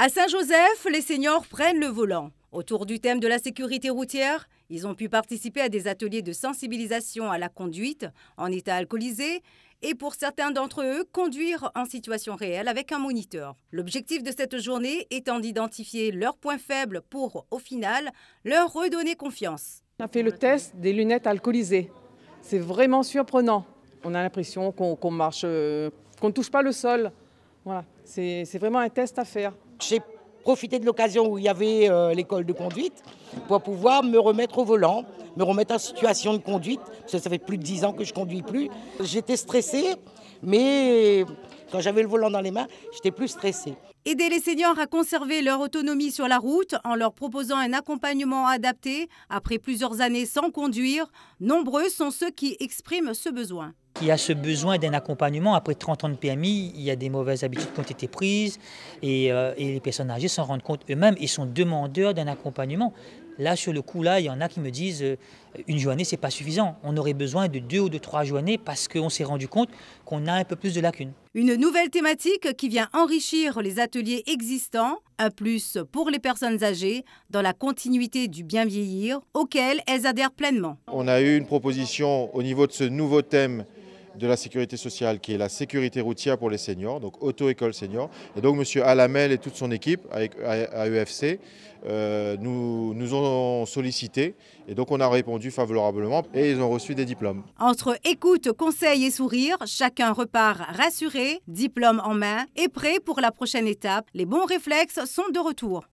À Saint-Joseph, les seniors prennent le volant. Autour du thème de la sécurité routière, ils ont pu participer à des ateliers de sensibilisation à la conduite en état alcoolisé et pour certains d'entre eux, conduire en situation réelle avec un moniteur. L'objectif de cette journée étant d'identifier leurs points faibles pour, au final, leur redonner confiance. On a fait le test des lunettes alcoolisées. C'est vraiment surprenant. On a l'impression qu'on marche, qu'on ne touche pas le sol. Voilà, c'est vraiment un test à faire. J'ai profité de l'occasion où il y avait l'école de conduite pour pouvoir me remettre au volant, me remettre en situation de conduite, parce que ça fait plus de 10 ans que je ne conduis plus. J'étais stressée, mais quand j'avais le volant dans les mains, j'étais plus stressée. Aider les seniors à conserver leur autonomie sur la route en leur proposant un accompagnement adapté après plusieurs années sans conduire, nombreux sont ceux qui expriment ce besoin. Il y a ce besoin d'un accompagnement. Après 30 ans de PMI, il y a des mauvaises habitudes qui ont été prises et les personnes âgées s'en rendent compte eux-mêmes et sont demandeurs d'un accompagnement. Là, sur le coup, il y en a qui me disent une journée, ce n'est pas suffisant. On aurait besoin de 2 ou de 3 journées parce qu'on s'est rendu compte qu'on a un peu plus de lacunes. Une nouvelle thématique qui vient enrichir les ateliers existants, un plus pour les personnes âgées dans la continuité du bien vieillir, auquel elles adhèrent pleinement. On a eu une proposition au niveau de ce nouveau thème de la sécurité sociale qui est la sécurité routière pour les seniors, donc auto-école senior. Et donc M. Alamel et toute son équipe avec AEFC nous ont sollicité et donc on a répondu favorablement et ils ont reçu des diplômes. Entre écoute, conseil et sourire, chacun repart rassuré, diplôme en main et prêt pour la prochaine étape. Les bons réflexes sont de retour.